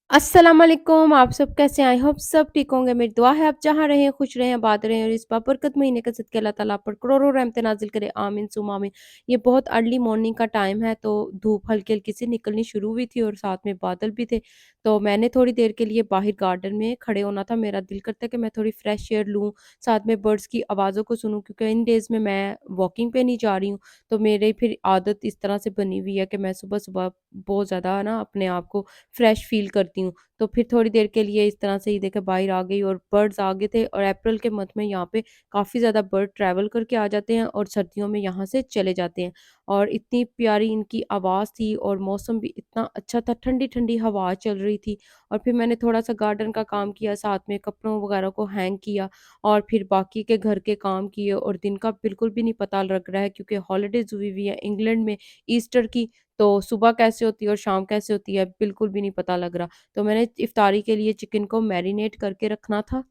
अस्सलाम वालेकुम, आप सब कैसे हैं? आई होप सब ठीक होंगे। मेरी दुआ है आप जहाँ रहें खुश रहें, आबाद रहें और इस बाबरकत महीने का सदक़े अल्लाह ताला आप पर करोड़ों रहमतें नाज़िल करे। आमीन सुम्मा आमीन। ये बहुत अर्ली मॉर्निंग का टाइम है, तो धूप हल्की-हल्की सी निकलनी शुरू हुई थी और साथ में बादल भी थे। तो मैंने थोड़ी देर के लिए बाहर गार्डन में खड़े होना था। मेरा दिल करता है कि मैं थोड़ी फ्रेश एयर लूँ, साथ में बर्ड्स की आवाज़ों को सुनूँ, क्योंकि इन डेज़ में मैं वॉकिंग पे नहीं जा रही हूँ। तो मेरी फिर आदत इस तरह से बनी हुई है कि मैं सुबह-सुबह बहुत ज़्यादा ना अपने आप को फ्रेश फ़ील करती हूँ। तो फिर थोड़ी देर के लिए इस तरह से ही देखिए बाहर आ गई और बर्ड्स आ गए थे, और अप्रैल के मंथ में यहाँ पे काफ़ी ज़्यादा बर्ड ट्रैवल करके आ जाते हैं और सर्दियों में यहाँ से चले जाते हैं। और इतनी प्यारी इनकी आवाज़ थी और मौसम भी इतना अच्छा था, ठंडी-ठंडी हवा चल रही थी। और फिर मैंने थोड़ा-सा गार्डन का काम किया, साथ में कपड़ों वगैरह को हैंग किया और फिर बाकी के घर के काम किए, और दिन का बिल्कुल भी नहीं पता लग रहा है क्योंकि हॉलिडेज़ हुई हुई है इंग्लैंड में ईस्टर की। तो सुबह कैसे होती है और शाम कैसे होती है बिल्कुल भी नहीं पता लग रहा। तो मैंने इफ्तारी के लिए चिकन को मैरिनेट करके रखना था,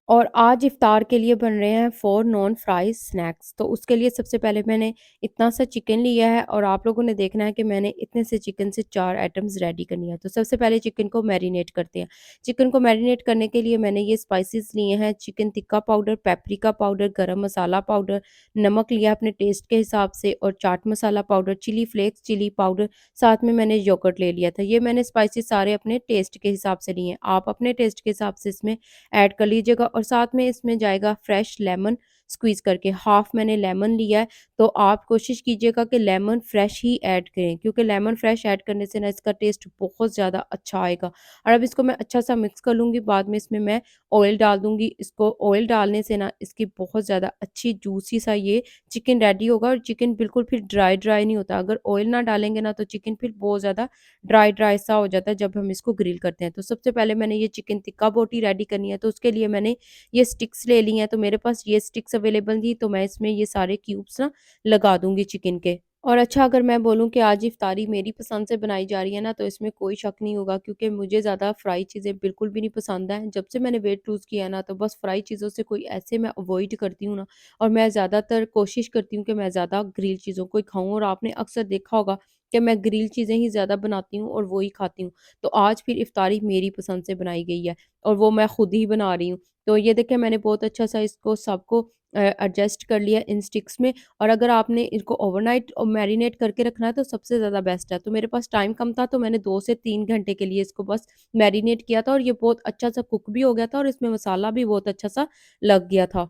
और आज इफ्तार के लिए बन रहे हैं 4 नॉन फ्राइज़ स्नैक्स। तो उसके लिए सबसे पहले मैंने इतना सा चिकन लिया है, और आप लोगों ने देखना है कि मैंने इतने से चिकन से 4 आइटम्स रेडी करनी है। तो सबसे पहले चिकन को मैरिनेट करते हैं। चिकन को मैरिनेट करने के लिए मैंने ये स्पाइसेस लिए हैं: chicken tikka powder, paprika powder, गरम मसाला पाउडर, नमक लिया अपने टेस्ट के हिसाब से, और chaat masala powder, chilli flakes, chilli powder, साथ में मैंने योगर्ट ले लिया था। ये मैंने स्पाइसेस सारे अपने टेस्ट के हिसाब से लिए हैं। आप अपने टेस्ट के हिसाब से इसमें ऐड कर लीजिएगा, और साथ में इसमें जाएगा फ्रेश लेमन स्क्वीज़ करके, हाफ़ मैंने लेमन लिया है। तो आप कोशिश कीजिएगा कि लेमन फ्रेश ही ऐड करें, क्योंकि लेमन फ्रेश ऐड करने से ना इसका टेस्ट बहुत ज़्यादा अच्छा आएगा। और अब इसको मैं अच्छा-सा मिक्स कर लूँगी, बाद में इसमें मैं ऑयल डाल दूँगी। इसको ऑयल डालने से ना इसकी बहुत ज़्यादा अच्छी जूसी सा ये चिकन रेडी होगा, और चिकन बिल्कुल फिर ड्राई-ड्राई नहीं होता। अगर ऑयल ना डालेंगे ना तो चिकन फिर बहुत ज़्यादा ड्राई-ड्राई सा हो जाता है जब हम इसको ग्रिल करते हैं। तो सबसे पहले मैंने ये चिकन टिक्का बोटी रेडी करनी है, तो उसके लिए मैंने ये स्टिक्स ले ली हैं। तो मेरे पास ये स्टिक्स अवेलेबल थी, तो मैं इसमें ये सारे क्यूब्स ना लगा दूँगी चिकन के। और अच्छा, अगर मैं बोलूँ कि आज इफ्तारी मेरी पसंद से बनाई जा रही है ना, तो इसमें कोई शक नहीं होगा, क्योंकि मुझे ज़्यादा फ्राई चीज़ें बिल्कुल भी नहीं पसंद हैं। जब से मैंने वेट लूज़ किया है ना, तो बस फ्राई चीज़ों से कोई ऐसे मैं अवॉइड करती हूँ ना, और मैं ज़्यादातर कोशिश करती हूँ कि मैं ज़्यादा ग्रिल चीज़ों को ही खाऊँ, और आपने अक्सर देखा होगा कि मैं ग्रिल चीज़ें ही ज़्यादा बनाती हूँ और वो ही खाती हूँ। तो आज फिर इफ्तारी मेरी पसंद से बनाई गई है, और वो मैं खुद ही बना रही हूँ। तो ये देखिए मैंने बहुत अच्छा-सा इसको सबको एडजस्ट कर लिया इन स्टिक्स में। और अगर आपने इसको ओवरनाइट मैरिनेट करके रखना है तो सबसे ज़्यादा बेस्ट है। तो मेरे पास टाइम कम था, तो मैंने 2 से 3 घंटे के लिए इसको बस मैरिनेट किया था, और ये बहुत अच्छा-सा कुक भी हो गया था, और इसमें मसाला भी बहुत अच्छा-सा लग गया था।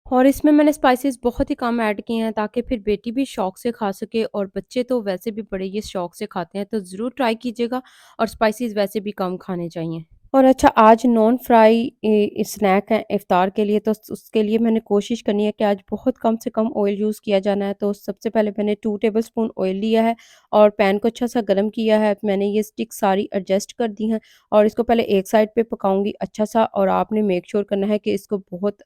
और इसमें मैंने स्पाइसेस बहुत ही कम ऐड किए हैं, ताकि फिर बेटी भी शौक से खा सके, और बच्चे तो वैसे भी बड़े ये शौक से खाते हैं। तो ज़रूर ट्राई कीजिएगा, और स्पाइसेस वैसे भी कम खाने चाहिए। और अच्छा, आज नॉन फ्राई स्नैक है इफ्तार के लिए, तो उसके लिए मैंने कोशिश करनी है कि आज बहुत कम से कम ऑयल यूज़ किया जाना है। तो सबसे पहले मैंने 2 टेबलस्पून ऑयल लिया है, और पैन को अच्छा सा गर्म किया है। मैंने ये स्टिक सारी एडजस्ट कर दी हैं, और इसको पहले एक साइड पे पकाऊंगी अच्छा सा, और आपने मेक श्योर करना है कि इसको बहुत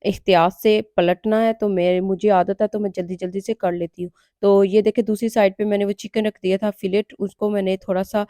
एहतियात से पलटना है। तो मुझे आदत है, तो मैं जल्दी-जल्दी से कर लेती हूँ। तो ये देखिए दूसरी साइड पे मैंने वो चिकन रख दिया था फिलेट, उसको मैंने थोड़ा-सा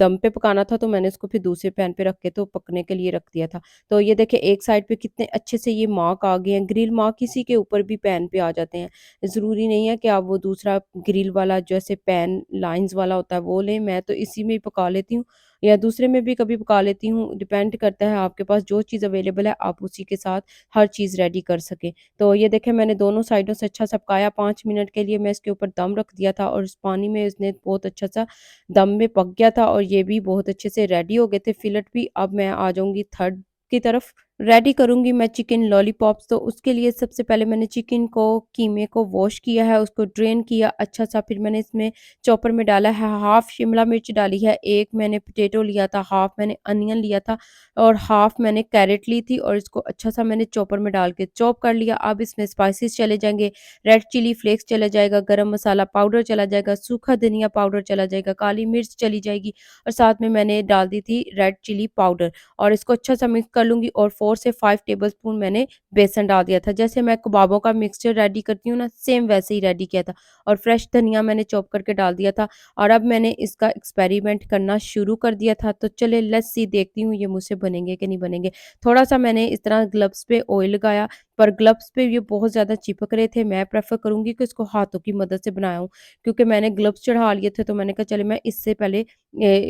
दम पे पकाना था, तो मैंने इसको फिर दूसरे पैन पे रख के तो पकने के लिए रख दिया था। तो ये देखिए एक साइड पे कितने अच्छे से ये मार्क आ गए हैं, ग्रिल मार्क किसी के ऊपर भी पैन पे आ जाते हैं। ज़रूरी नहीं है कि आप वो दूसरा ग्रिल वाला जैसे पैन लाइन्स वाला होता है वो लें, मैं तो इसी में ही पका लेती हूँ, या दूसरे में भी कभी पका लेती हूँ, डिपेंड करता है आपके पास जो चीज़ अवेलेबल है, आप उसी के साथ हर चीज़ रेडी कर सकें। तो ये देखें मैंने दोनों साइडों से अच्छा सा पकाया, 5 मिनट के लिए मैं इसके ऊपर दम रख दिया था, और उस पानी में इसने बहुत अच्छा सा दम में पक गया था, और ये भी बहुत अच्छे से रेडी हो गए थे फिलेट भी। अब मैं आ जाऊँगी थर्ड की तरफ। रेडी करूँगी मैं चिकन लॉलीपॉप्स। तो उसके लिए सबसे पहले मैंने चिकन को, कीमे को वॉश किया है, उसको ड्रेन किया अच्छा सा। फिर मैंने इसमें चॉपर में डाला है, हाफ शिमला मिर्च डाली है, एक मैंने पोटैटो लिया था, हाफ मैंने अनियन लिया था, और हाफ मैंने कैरेट ली थी, और इसको अच्छा सा मैंने चॉपर में डाल के चॉप कर लिया। अब इसमें स्पाइसेस चले जाएँगे, रेड चिली फ्लेक्स चला जाएगा, गरम मसाला पाउडर चला जाएगा, सूखा धनिया पाउडर चला जाएगा, काली मिर्च चली जाएगी, और साथ में मैंने डाल दी थी रेड चिली पाउडर, और इसको अच्छा सा मिक्स कर लूँगी। और 4 से 5 टेबलस्पून मैंने बेसन डाल दिया था। जैसे मैं कबाबों का मिक्सचर रेडी करती हूँ ना, सेम वैसे ही रेडी किया था, और फ्रेश धनिया मैंने चॉप करके डाल दिया था। और अब मैंने इसका एक्सपेरिमेंट करना शुरू कर दिया था। तो चलिए लेट्स सी, देखती हूँ ये मुझसे बनेंगे कि नहीं बनेंगे। थोड़ा-सा मैंने इस तरह ग्लव्स पे ऑयल लगाया, पर ग्लव्स पे ये बहुत ज़्यादा चिपक रहे थे। मैं प्रेफ़र करूँगी कि इसको हाथों की मदद से बनाऊँ, क्योंकि मैंने ग्लव्स चढ़ा लिए थे, तो मैंने कहा चले मैं इससे पहले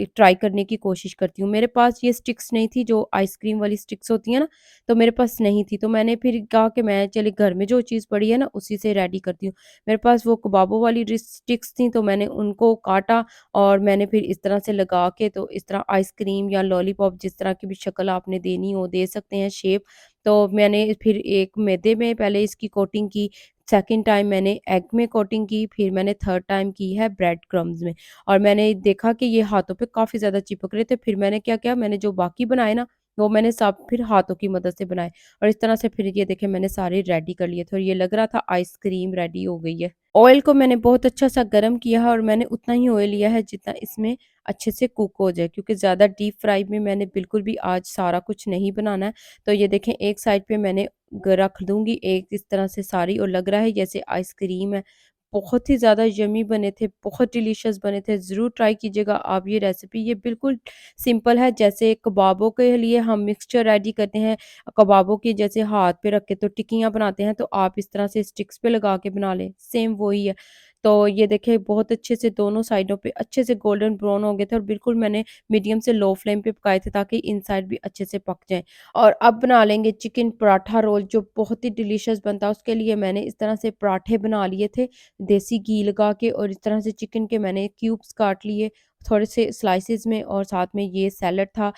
ट्राई करने की कोशिश करती हूँ। मेरे पास ये स्टिक्स नहीं थी जो आइसक्रीम वाली स्टिक्स होती हैं ना, तो मेरे पास नहीं थी, तो मैंने फिर कहा कि मैं चलिए घर में जो चीज़ पड़ी है ना उसी से रेडी करती हूँ। मेरे पास वो कबाबों वाली स्टिक्स थी, तो मैंने उनको काटा और मैंने फिर इस तरह से लगा के, तो इस तरह आइसक्रीम या लॉलीपॉप जिस तरह की भी शक्ल आपने देनी हो दे सकते हैं शेप। तो मैंने फिर एक मैदे में पहले इसकी कोटिंग की, सेकंड टाइम मैंने एग में कोटिंग की, फिर मैंने थर्ड टाइम की है ब्रेड क्रम्ब्स में। और मैंने देखा कि ये हाथों पे काफ़ी ज़्यादा चिपक रहे थे, फिर मैंने क्या किया, मैंने जो बाकी बनाए ना, वो मैंने सब फिर हाथों की मदद से बनाए और इस तरह से फिर ये देखिए मैंने सारे रेडी कर लिए थे और ये लग रहा था आइसक्रीम रेडी हो गई है। ऑयल को मैंने बहुत अच्छा-सा गरम किया है और मैंने उतना ही ऑयल लिया है जितना इसमें अच्छे से कुक हो जाए, क्योंकि ज़्यादा डीप फ्राई में मैंने बिल्कुल भी आज सारा कुछ नहीं बनाना है। तो ये देखें एक साइड पे मैंने रख दूँगी एक इस तरह से सारी, और लग रहा है जैसे आइसक्रीम है। बहुत ही ज़्यादा यम्मी बने थे, बहुत डिलीशियस बने थे। ज़रूर ट्राई कीजिएगा आप ये रेसिपी। ये बिल्कुल सिंपल है, जैसे कबाबों के लिए हम मिक्सचर रेडी करते हैं, कबाबों के जैसे हाथ पे रख के तो टिक्कियाँ बनाते हैं, तो आप इस तरह से स्टिक्स पे लगा के बना लें, सेम वही है। तो ये देखिए बहुत अच्छे से दोनों साइडों पे अच्छे से गोल्डन ब्राउन हो गए थे और बिल्कुल मैंने मीडियम से लो फ्लेम पे पकाए थे ताकि इनसाइड भी अच्छे से पक जाएँ। और अब बना लेंगे चिकन पराठा रोल, जो बहुत ही डिलीशियस बनता है। उसके लिए मैंने इस तरह से पराठे बना लिए थे, देसी घी लगा के, और इस तरह से चिकन के मैंने क्यूब्स काट लिए थोड़े से स्लाइसेस में, और साथ में ये सैलड था,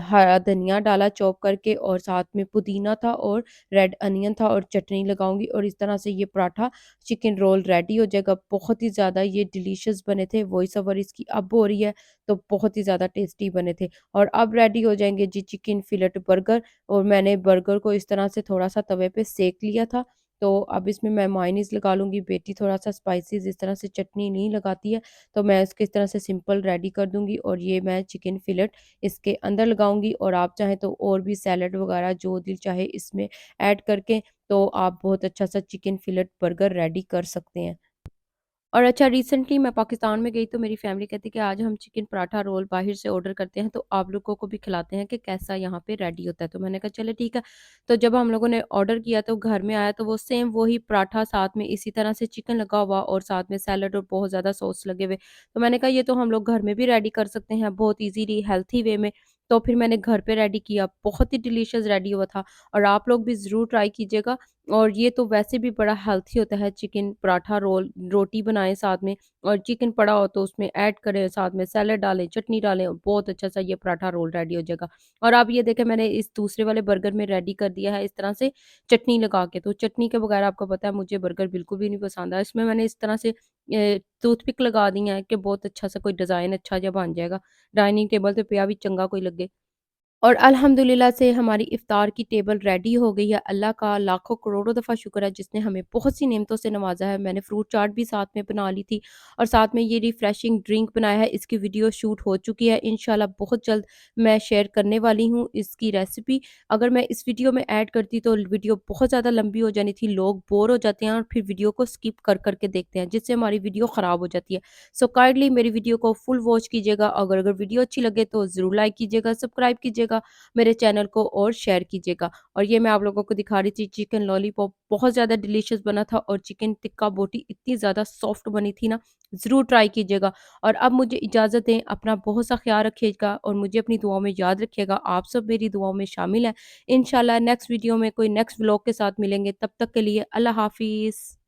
हरा धनिया डाला चॉप करके, और साथ में पुदीना था और रेड अनियन था, और चटनी लगाऊंगी, और इस तरह से ये पराठा चिकन रोल रेडी हो जाएगा। बहुत ही ज़्यादा ये डिलीशियस बने थे, वॉइस ओवर इसकी अब हो रही है, तो बहुत ही ज़्यादा टेस्टी बने थे। और अब रेडी हो जाएंगे जी चिकन फिलेट बर्गर, और मैंने बर्गर को इस तरह से थोड़ा-सा तवे पे सेक लिया था। तो अब इसमें मैं मेयोनीज़ लगा लूँगी, बेटी थोड़ा-सा स्पाइसीज़ इस तरह से चटनी नहीं लगाती है, तो मैं इसको इस तरह से सिंपल रेडी कर दूँगी, और ये मैं चिकन फिलेट इसके अंदर लगाऊँगी, और आप चाहें तो और भी सैलेड वगैरह जो दिल चाहे इसमें ऐड करके, तो आप बहुत अच्छा-सा चिकन फिलेट बर्गर रेडी कर सकते हैं। और अच्छा, रिसेंटली मैं पाकिस्तान में गई तो मेरी फैमिली कहती कि आज हम चिकन पराठा रोल बाहर से ऑर्डर करते हैं, तो आप लोगों को भी खिलाते हैं कि कैसा यहाँ पे रेडी होता है। तो मैंने कहा चलो ठीक है। तो जब हम लोगों ने ऑर्डर किया तो घर में आया, तो वो सेम वही पराठा साथ में इसी तरह से चिकन लगा हुआ और साथ में सैलड और बहुत ज़्यादा सॉस लगे हुए। तो मैंने कहा ये तो हम लोग घर में भी रेडी कर सकते हैं बहुत ईज़िली हेल्थी वे में। तो फिर मैंने घर पे रेडी किया, बहुत ही डिलीशियस रेडी हुआ था, और आप लोग भी ज़रूर ट्राई कीजिएगा। और ये तो वैसे भी बड़ा हेल्थी होता है चिकन पराठा रोल, रोटी बनाएँ साथ में और चिकन पड़ा हो तो उसमें ऐड करें, साथ में सैलेड डालें, चटनी डालें, और बहुत अच्छा-सा ये पराठा रोल रेडी हो जाएगा। और आप ये देखें मैंने इस दूसरे वाले बर्गर में रेडी कर दिया है इस तरह से चटनी लगा के, तो चटनी के बगैर आपको पता है मुझे बर्गर बिल्कुल भी नहीं पसंद है। इसमें मैंने इस तरह से टूथपिक लगा दी है कि बहुत अच्छा-सा कोई डिज़ाइन अच्छा जा बन जाएगा। डाइनिंग टेबल ते पिया भी चंगा कोई लगे। और अल्हम्दुलिल्लाह से हमारी इफ्तार की टेबल रेडी हो गई है। अल्लाह का लाखों करोड़ों दफ़ा शुक्र है जिसने हमें बहुत सी नेमतों से नवाज़ा है। मैंने फ्रूट चाट भी साथ में बना ली थी, और साथ में ये रिफ्रेशिंग ड्रिंक बनाया है। इसकी वीडियो शूट हो चुकी है। इंशाल्लाह बहुत जल्द मैं शेयर करने वाली हूँ इसकी रेसिपी। अगर मैं इस वीडियो में ऐड करती तो वीडियो बहुत ज़्यादा लंबी हो जानी थी। लोग बोर हो जाते हैं और फिर वीडियो को स्किप कर के देखते हैं, जिससे हमारी वीडियो ख़राब हो जाती है। सो काइंडली मेरी वीडियो को फुल वॉच कीजिएगा। अगर वीडियो अच्छी लगे तो ज़रूर लाइक कीजिएगा, सब्सक्राइब कीजिएगा मेरे चैनल को, और शेयर कीजिएगा। और ये मैं आप लोगों को दिखा रही थी चिकन लॉलीपॉप, बहुत ज़्यादा डिलीशियस बना था, और चिकन टिक्का बोटी इतनी ज़्यादा सॉफ्ट बनी थी ना, ज़रूर ट्राई कीजिएगा। और अब मुझे इजाज़त दें, अपना बहुत सा ख्याल रखिएगा और मुझे अपनी दुआओं में याद रखिएगा। आप सब मेरी दुआओं में शामिल हैं। इंशाल्लाह नेक्स्ट वीडियो में कोई नेक्स्ट व्लॉग के साथ मिलेंगे। तब तक के लिए अल्लाह हाफ़िज़।